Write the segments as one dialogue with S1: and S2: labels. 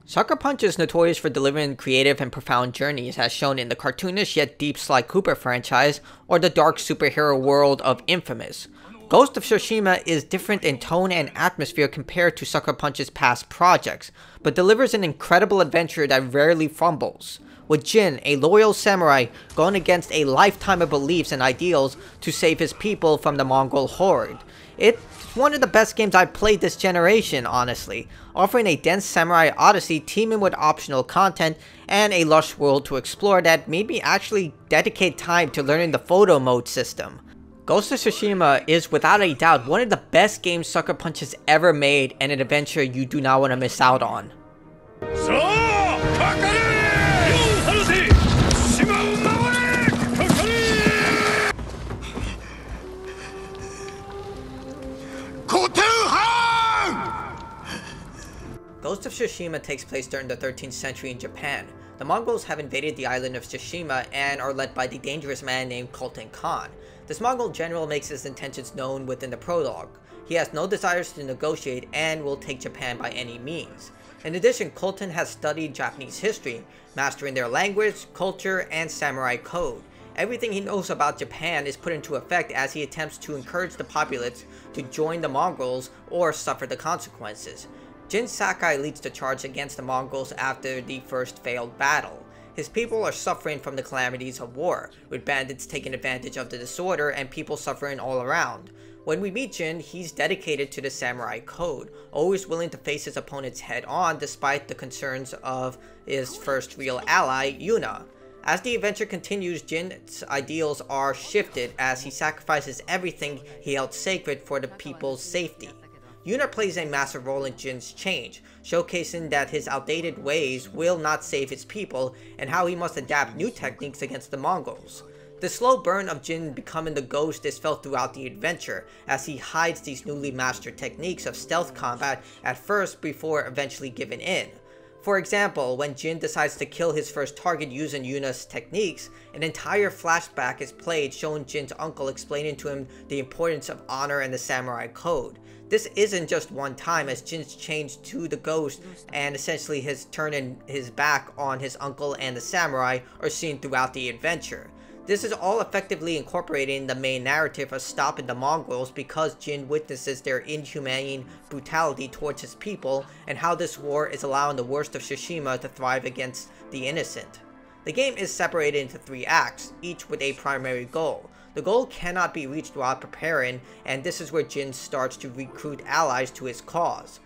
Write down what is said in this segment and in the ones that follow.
S1: Sucker Punch is notorious for delivering creative and profound journeys, as shown in the cartoonish yet deep Sly Cooper franchise or the dark superhero world of Infamous. Ghost of Tsushima is different in tone and atmosphere compared to Sucker Punch's past projects, but delivers an incredible adventure that rarely fumbles. With Jin, a loyal samurai, going against a lifetime of beliefs and ideals to save his people from the Mongol horde. It's one of the best games I've played this generation, honestly, offering a dense samurai odyssey teeming with optional content and a lush world to explore that made me actually dedicate time to learning the photo mode system. Ghost of Tsushima is without a doubt one of the best games Sucker Punch has ever made, and an adventure you do not want to miss out on. Ghost of Tsushima takes place during the 13th century in Japan. The Mongols have invaded the island of Tsushima and are led by the dangerous man named Kulton Khan. This Mongol general makes his intentions known within the prologue. He has no desires to negotiate and will take Japan by any means. In addition, Kulton has studied Japanese history, mastering their language, culture, and samurai code. Everything he knows about Japan is put into effect as he attempts to encourage the populace to join the Mongols or suffer the consequences. Jin Sakai leads the charge against the Mongols after the first failed battle. His people are suffering from the calamities of war, with bandits taking advantage of the disorder and people suffering all around. When we meet Jin, he's dedicated to the samurai code, always willing to face his opponents head-on despite the concerns of his first real ally, Yuna. As the adventure continues, Jin's ideals are shifted as he sacrifices everything he held sacred for the people's safety. Yuna plays a massive role in Jin's change, showcasing that his outdated ways will not save his people and how he must adapt new techniques against the Mongols. The slow burn of Jin becoming the ghost is felt throughout the adventure, as he hides these newly mastered techniques of stealth combat at first before eventually giving in. For example, when Jin decides to kill his first target using Yuna's techniques, an entire flashback is played showing Jin's uncle explaining to him the importance of honor and the samurai code. This isn't just one time, as Jin's change to the ghost and essentially his turning his back on his uncle and the samurai are seen throughout the adventure. This is all effectively incorporating the main narrative of stopping the Mongols because Jin witnesses their inhumane brutality towards his people and how this war is allowing the worst of Tsushima to thrive against the innocent. The game is separated into 3 acts, each with a primary goal. The goal cannot be reached while preparing, and this is where Jin starts to recruit allies to his cause.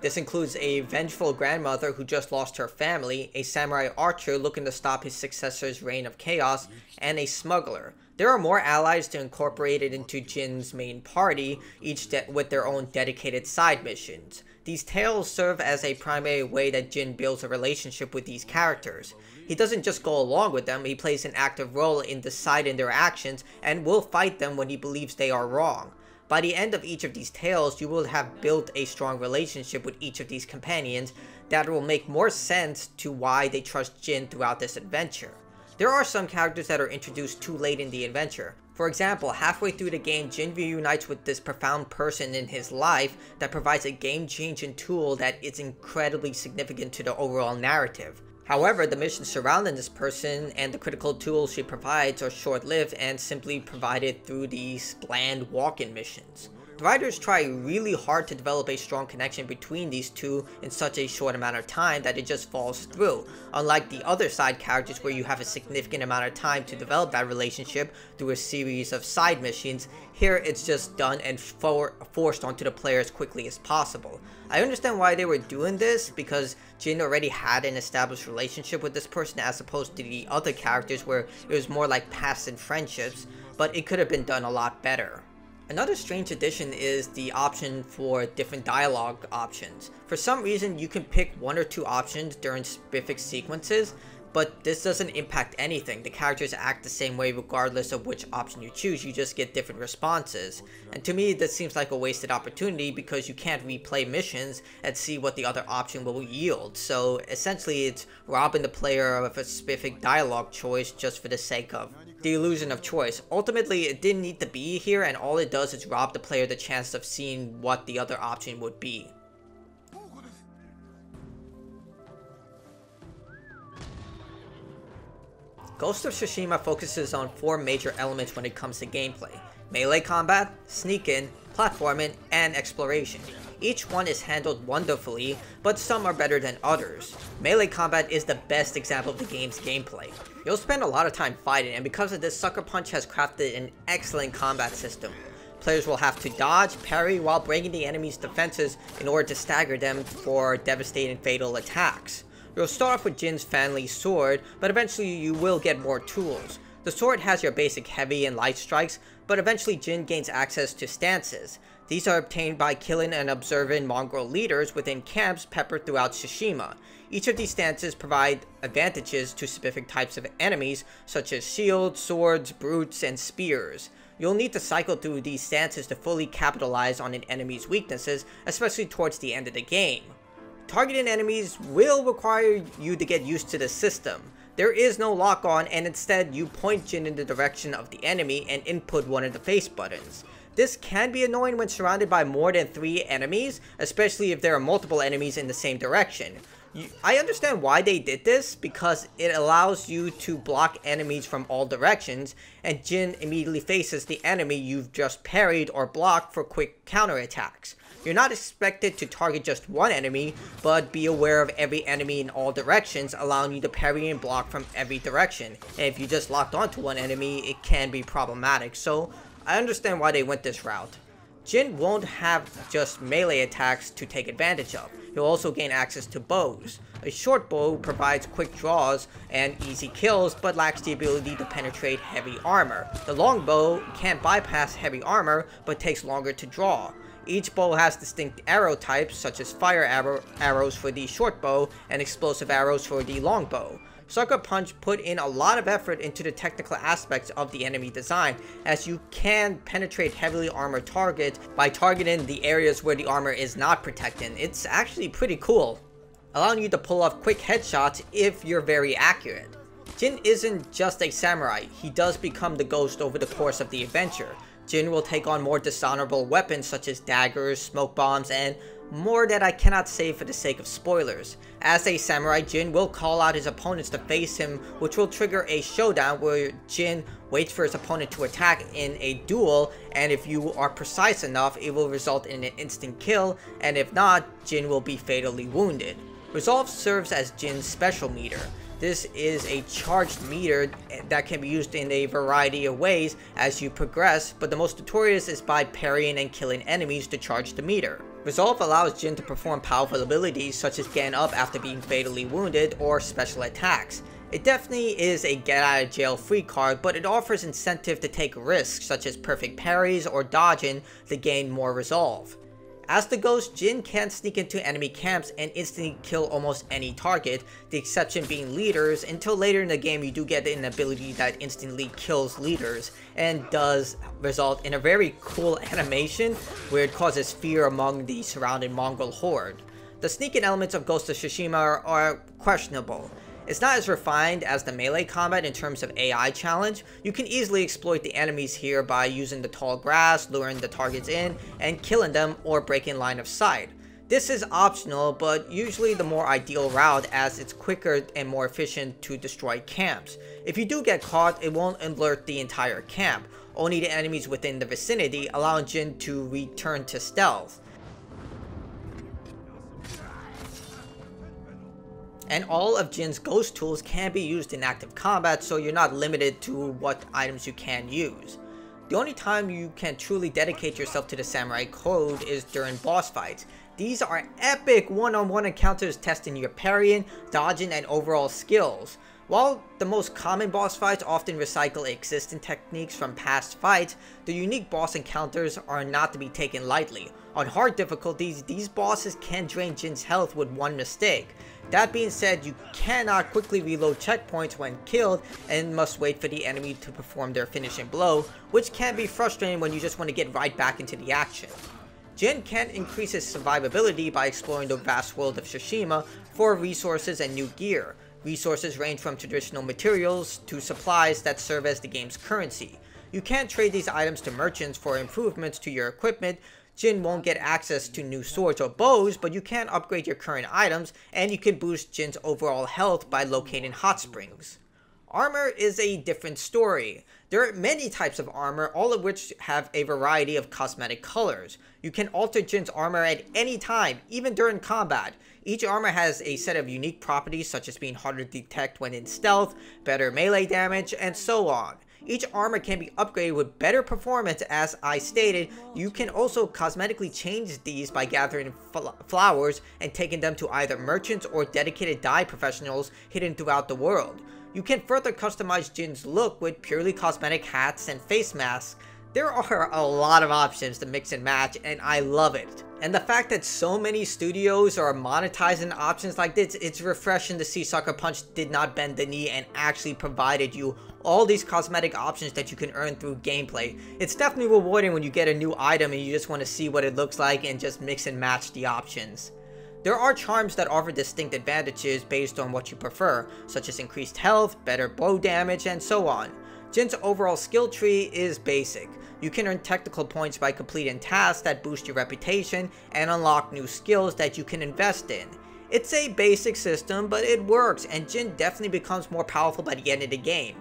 S1: This includes a vengeful grandmother who just lost her family, a samurai archer looking to stop his successor's reign of chaos, and a smuggler. There are more allies to incorporate it into Jin's main party, each with their own dedicated side missions. These tales serve as a primary way that Jin builds a relationship with these characters. He doesn't just go along with them, he plays an active role in deciding their actions and will fight them when he believes they are wrong. By the end of each of these tales, you will have built a strong relationship with each of these companions that will make more sense to why they trust Jin throughout this adventure. There are some characters that are introduced too late in the adventure. For example, halfway through the game, Jin reunites with this profound person in his life that provides a game-changing tool that is incredibly significant to the overall narrative. However, the missions surrounding this person and the critical tools she provides are short-lived and simply provided through these bland walk-in missions. The writers try really hard to develop a strong connection between these two in such a short amount of time that it just falls through, unlike the other side characters where you have a significant amount of time to develop that relationship through a series of side missions. Here it's just done and forced onto the player as quickly as possible. I understand why they were doing this, because Jin already had an established relationship with this person as opposed to the other characters where it was more like passive friendships, but it could have been done a lot better. Another strange addition is the option for different dialogue options. For some reason, you can pick 1 or 2 options during specific sequences, but this doesn't impact anything. The characters act the same way regardless of which option you choose, you just get different responses. And to me, this seems like a wasted opportunity because you can't replay missions and see what the other option will yield. So essentially, it's robbing the player of a specific dialogue choice just for the sake of the illusion of choice. Ultimately, it didn't need to be here, and all it does is rob the player the chance of seeing what the other option would be. Ghost of Tsushima focuses on 4 major elements when it comes to gameplay: melee combat, sneak-in, platforming, and exploration. Each one is handled wonderfully, but some are better than others. Melee combat is the best example of the game's gameplay. You'll spend a lot of time fighting, and because of this, Sucker Punch has crafted an excellent combat system. Players will have to dodge, parry, while breaking the enemy's defenses in order to stagger them for devastating fatal attacks. You'll start off with Jin's family sword, but eventually you will get more tools. The sword has your basic heavy and light strikes, but eventually Jin gains access to stances. These are obtained by killing and observing mongrel leaders within camps peppered throughout Tsushima. Each of these stances provide advantages to specific types of enemies, such as shields, swords, brutes, and spears. You'll need to cycle through these stances to fully capitalize on an enemy's weaknesses, especially towards the end of the game. Targeting enemies will require you to get used to the system. There is no lock-on, and instead you point Jin in the direction of the enemy and input one of the face buttons. This can be annoying when surrounded by more than 3 enemies, especially if there are multiple enemies in the same direction. I understand why they did this, because it allows you to block enemies from all directions, and Jin immediately faces the enemy you've just parried or blocked for quick counterattacks. You're not expected to target just one enemy, but be aware of every enemy in all directions, allowing you to parry and block from every direction. And if you just locked onto one enemy, it can be problematic, so I understand why they went this route. Jin won't have just melee attacks to take advantage of. He'll also gain access to bows. A short bow provides quick draws and easy kills, but lacks the ability to penetrate heavy armor. The long bow can't bypass heavy armor, but takes longer to draw. Each bow has distinct arrow types, such as fire arrows for the short bow and explosive arrows for the long bow. Sucker Punch put in a lot of effort into the technical aspects of the enemy design, as you can penetrate heavily armored targets by targeting the areas where the armor is not protecting. It's actually pretty cool, allowing you to pull off quick headshots if you're very accurate. Jin isn't just a samurai, he does become the ghost over the course of the adventure. Jin will take on more dishonorable weapons such as daggers, smoke bombs, and more that I cannot say for the sake of spoilers. As a samurai, Jin will call out his opponents to face him, which will trigger a showdown where Jin waits for his opponent to attack in a duel, and if you are precise enough, it will result in an instant kill, and if not, Jin will be fatally wounded. Resolve serves as Jin's special meter. This is a charged meter that can be used in a variety of ways as you progress, but the most notorious is by parrying and killing enemies to charge the meter. Resolve allows Jin to perform powerful abilities such as getting up after being fatally wounded or special attacks. It definitely is a get out of jail free card, but it offers incentive to take risks such as perfect parries or dodging to gain more resolve. As the ghost, Jin can sneak into enemy camps and instantly kill almost any target, the exception being leaders. Until later in the game you do get an ability that instantly kills leaders, and does result in a very cool animation where it causes fear among the surrounding Mongol horde. The sneaking elements of Ghost of Tsushima are questionable. It's not as refined as the melee combat in terms of AI challenge. You can easily exploit the enemies here by using the tall grass, luring the targets in, and killing them or breaking line of sight. This is optional, but usually the more ideal route, as it's quicker and more efficient to destroy camps. If you do get caught, it won't alert the entire camp, only the enemies within the vicinity, allowing Jin to return to stealth. And all of Jin's ghost tools can be used in active combat, so you're not limited to what items you can use. The only time you can truly dedicate yourself to the samurai code is during boss fights. These are epic one-on-one encounters testing your parrying, dodging, and overall skills. While the most common boss fights often recycle existing techniques from past fights, the unique boss encounters are not to be taken lightly. On hard difficulties, these bosses can drain Jin's health with one mistake. That being said, you cannot quickly reload checkpoints when killed and must wait for the enemy to perform their finishing blow, which can be frustrating when you just want to get right back into the action. Jin can increase his survivability by exploring the vast world of Tsushima for resources and new gear. Resources range from traditional materials to supplies that serve as the game's currency. You can trade these items to merchants for improvements to your equipment. Jin won't get access to new swords or bows, but you can upgrade your current items, and you can boost Jin's overall health by locating hot springs. Armor is a different story. There are many types of armor, all of which have a variety of cosmetic colors. You can alter Jin's armor at any time, even during combat. Each armor has a set of unique properties such as being harder to detect when in stealth, better melee damage, and so on. Each armor can be upgraded with better performance. As I stated, you can also cosmetically change these by gathering flowers and taking them to either merchants or dedicated dye professionals hidden throughout the world. You can further customize Jin's look with purely cosmetic hats and face masks. There are a lot of options to mix and match, and I love it. And the fact that so many studios are monetizing options like this, it's refreshing to see Sucker Punch did not bend the knee and actually provided you all these cosmetic options that you can earn through gameplay. It's definitely rewarding when you get a new item and you just want to see what it looks like and just mix and match the options. There are charms that offer distinct advantages based on what you prefer, such as increased health, better bow damage, and so on. Jin's overall skill tree is basic. You can earn technical points by completing tasks that boost your reputation and unlock new skills that you can invest in. It's a basic system, but it works, and Jin definitely becomes more powerful by the end of the game.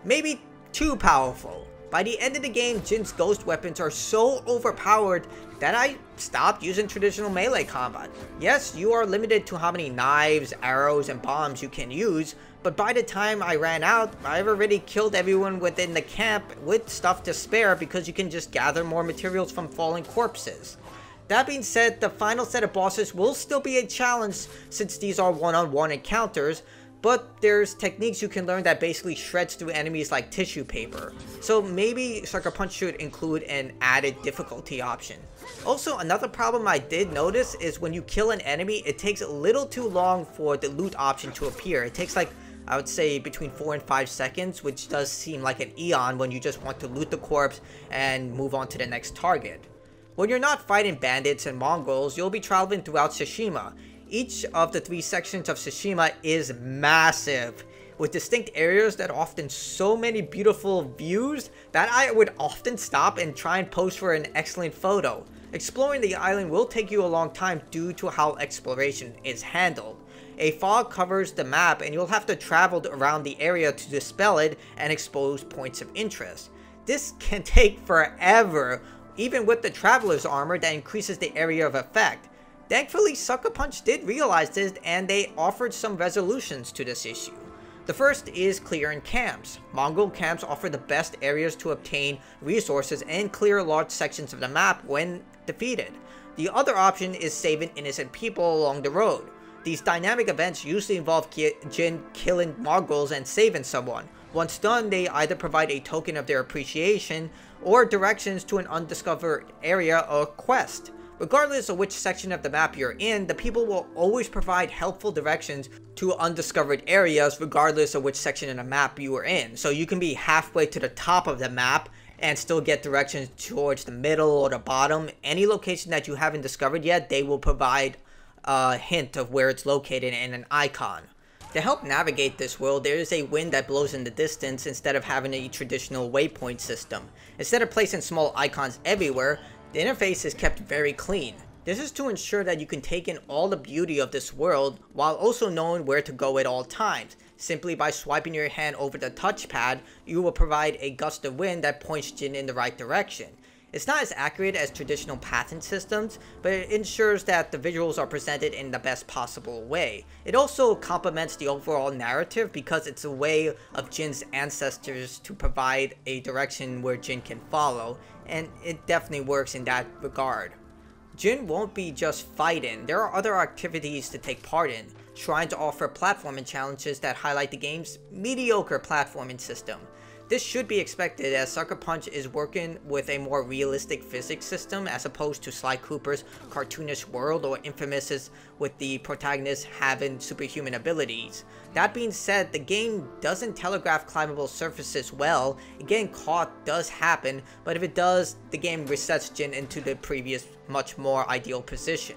S1: Maybe too powerful. By the end of the game, Jin's ghost weapons are so overpowered that I stopped using traditional melee combat. Yes, you are limited to how many knives, arrows, and bombs you can use, but by the time I ran out, I've already killed everyone within the camp with stuff to spare because you can just gather more materials from fallen corpses. That being said, the final set of bosses will still be a challenge since these are one-on-one encounters, but there's techniques you can learn that basically shreds through enemies like tissue paper. So maybe Sucker Punch should include an added difficulty option. Also, another problem I did notice is when you kill an enemy, it takes a little too long for the loot option to appear. It takes like, I would say, between 4 and 5 seconds, which does seem like an eon when you just want to loot the corpse and move on to the next target. When you're not fighting bandits and Mongols, you'll be traveling throughout Tsushima. Each of the 3 sections of Tsushima is massive, with distinct areas that offer so many beautiful views that I would often stop and try and pose for an excellent photo. Exploring the island will take you a long time due to how exploration is handled. A fog covers the map and you'll have to travel around the area to dispel it and expose points of interest. This can take forever, even with the traveler's armor that increases the area of effect. Thankfully, Sucker Punch did realize this and they offered some resolutions to this issue. The first is clearing camps. Mongol camps offer the best areas to obtain resources and clear large sections of the map when defeated. The other option is saving innocent people along the road. These dynamic events usually involve Jin killing Mongols and saving someone. Once done, they either provide a token of their appreciation or directions to an undiscovered area or quest. Regardless of which section of the map you're in, the people will always provide helpful directions to undiscovered areas regardless of which section of the map you are in. So you can be halfway to the top of the map and still get directions towards the middle or the bottom. Any location that you haven't discovered yet, they will provide a hint of where it's located and an icon. To help navigate this world, there is a wind that blows in the distance instead of having a traditional waypoint system. Instead of placing small icons everywhere, the interface is kept very clean. This is to ensure that you can take in all the beauty of this world while also knowing where to go at all times. Simply by swiping your hand over the touchpad, you will provide a gust of wind that points Jin in the right direction. It's not as accurate as traditional pathing systems, but it ensures that the visuals are presented in the best possible way. It also complements the overall narrative because it's a way of Jin's ancestors to provide a direction where Jin can follow, and it definitely works in that regard. Jin won't be just fighting, there are other activities to take part in, trying to offer platforming challenges that highlight the game's mediocre platforming system. This should be expected as Sucker Punch is working with a more realistic physics system as opposed to Sly Cooper's cartoonish world or Infamous's with the protagonist having superhuman abilities. That being said, the game doesn't telegraph climbable surfaces well. Getting caught does happen, but if it does, the game resets Jin into the previous much more ideal position.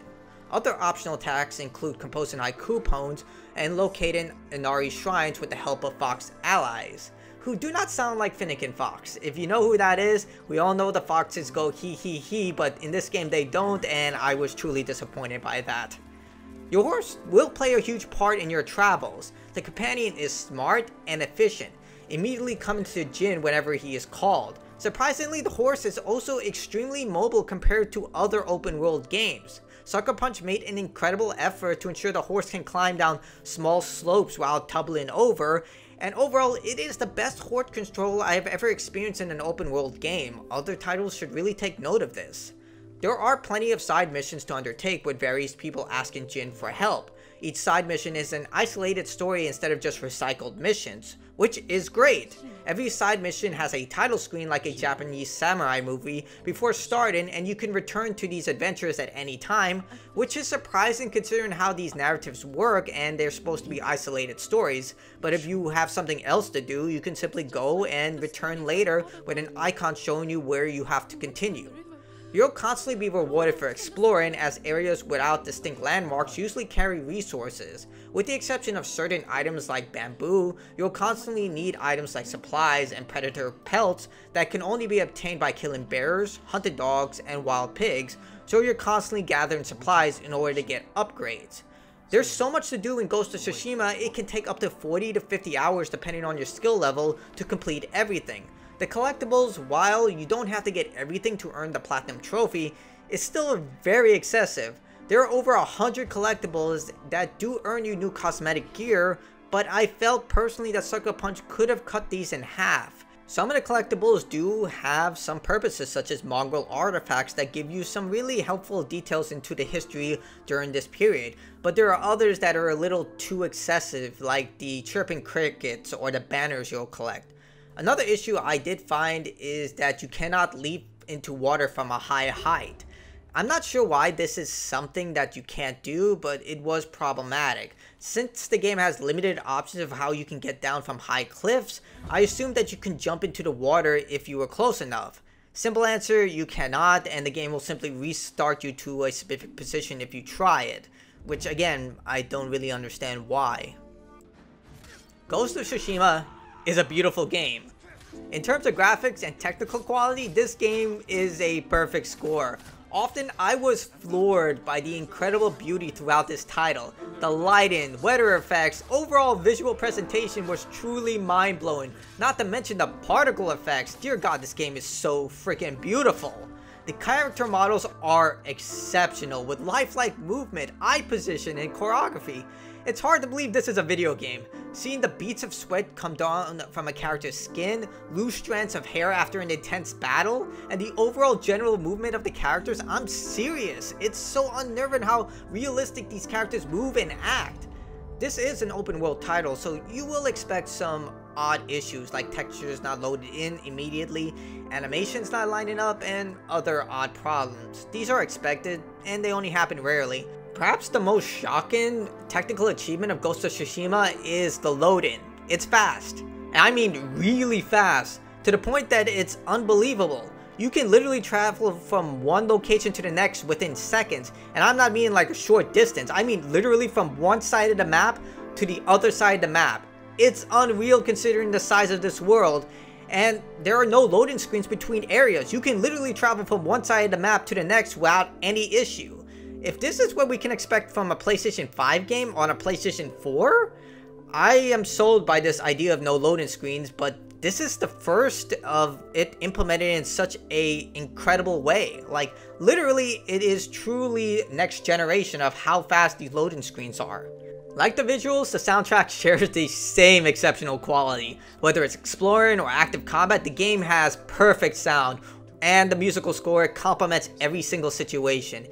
S1: Other optional tasks include composing haiku poems and locating Inari shrines with the help of Fox allies, who do not sound like Finnegan Fox. If you know who that is, we all know the foxes go he, but in this game they don't, and I was truly disappointed by that. Your horse will play a huge part in your travels. The companion is smart and efficient, immediately coming to Jin whenever he is called. Surprisingly, the horse is also extremely mobile compared to other open world games. Sucker Punch made an incredible effort to ensure the horse can climb down small slopes while tumbling over, and overall it is the best horse control I have ever experienced in an open world game. Other titles should really take note of this. There are plenty of side missions to undertake with various people asking Jin for help. Each side mission is an isolated story instead of just recycled missions, which is great. Every side mission has a title screen like a Japanese samurai movie before starting, and you can return to these adventures at any time, which is surprising considering how these narratives work and they're supposed to be isolated stories. But if you have something else to do, you can simply go and return later with an icon showing you where you have to continue. You'll constantly be rewarded for exploring, as areas without distinct landmarks usually carry resources. With the exception of certain items like bamboo, you'll constantly need items like supplies and predator pelts that can only be obtained by killing bears, hunted dogs, and wild pigs, so you're constantly gathering supplies in order to get upgrades. There's so much to do in Ghost of Tsushima, it can take up to 40 to 50 hours depending on your skill level to complete everything. The collectibles, while you don't have to get everything to earn the Platinum Trophy, is still very excessive. There are over 100 collectibles that do earn you new cosmetic gear, but I felt personally that Sucker Punch could have cut these in half. Some of the collectibles do have some purposes, such as mongrel artifacts that give you some really helpful details into the history during this period, but there are others that are a little too excessive, like the chirping crickets or the banners you'll collect. Another issue I did find is that you cannot leap into water from a high height. I'm not sure why this is something that you can't do, but it was problematic. Since the game has limited options of how you can get down from high cliffs, I assumed that you can jump into the water if you were close enough. Simple answer, you cannot, and the game will simply restart you to a specific position if you try it, which again, I don't really understand why. Ghost of Tsushima is a beautiful game. In terms of graphics and technical quality, this game is a perfect score. Often I was floored by the incredible beauty throughout this title. The lighting, weather effects, overall visual presentation was truly mind-blowing. Not to mention the particle effects. Dear God, this game is so freaking beautiful. The character models are exceptional with lifelike movement, eye position, and choreography. It's hard to believe this is a video game. Seeing the beads of sweat come down from a character's skin, loose strands of hair after an intense battle, and the overall general movement of the characters, I'm serious. It's so unnerving how realistic these characters move and act. This is an open world title, so you will expect some odd issues like textures not loaded in immediately, animations not lining up, and other odd problems. These are expected, and they only happen rarely. Perhaps the most shocking technical achievement of Ghost of Tsushima is the loading. It's fast. And I mean really fast, to the point that it's unbelievable. You can literally travel from one location to the next within seconds, and I'm not meaning like a short distance, I mean literally from one side of the map to the other side of the map. It's unreal considering the size of this world, and there are no loading screens between areas. You can literally travel from one side of the map to the next without any issue. If this is what we can expect from a PlayStation 5 game on a PlayStation 4, I am sold by this idea of no loading screens, but this is the first of it implemented in such a incredible way. Like, literally, it is truly next generation of how fast these loading screens are. Like the visuals, the soundtrack shares the same exceptional quality. Whether it's exploring or active combat, the game has perfect sound, and the musical score complements every single situation.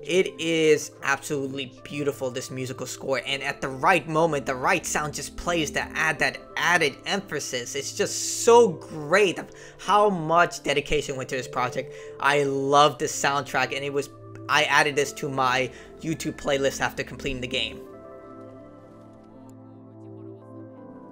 S1: It is absolutely beautiful, this musical score, and at the right moment, the right sound just plays to add that added emphasis. It's just so great of how much dedication went to this project. I love this soundtrack, and I added this to my YouTube playlist after completing the game.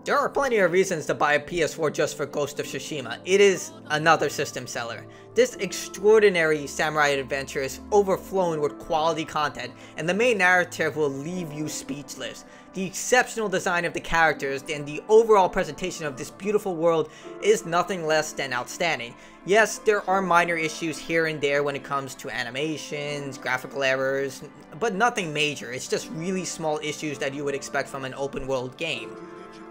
S1: There are plenty of reasons to buy a PS4 just for Ghost of Tsushima. It is another system seller. This extraordinary samurai adventure is overflowing with quality content, and the main narrative will leave you speechless. The exceptional design of the characters and the overall presentation of this beautiful world is nothing less than outstanding. Yes, there are minor issues here and there when it comes to animations, graphical errors, but nothing major. It's just really small issues that you would expect from an open world game.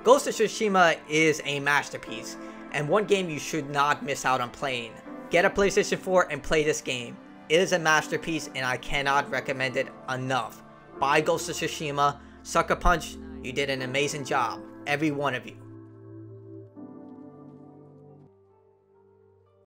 S1: Ghost of Tsushima is a masterpiece, and one game you should not miss out on playing. Get a PlayStation 4 and play this game. It is a masterpiece, and I cannot recommend it enough. Buy Ghost of Tsushima. Sucker Punch, you did an amazing job. Every one of you.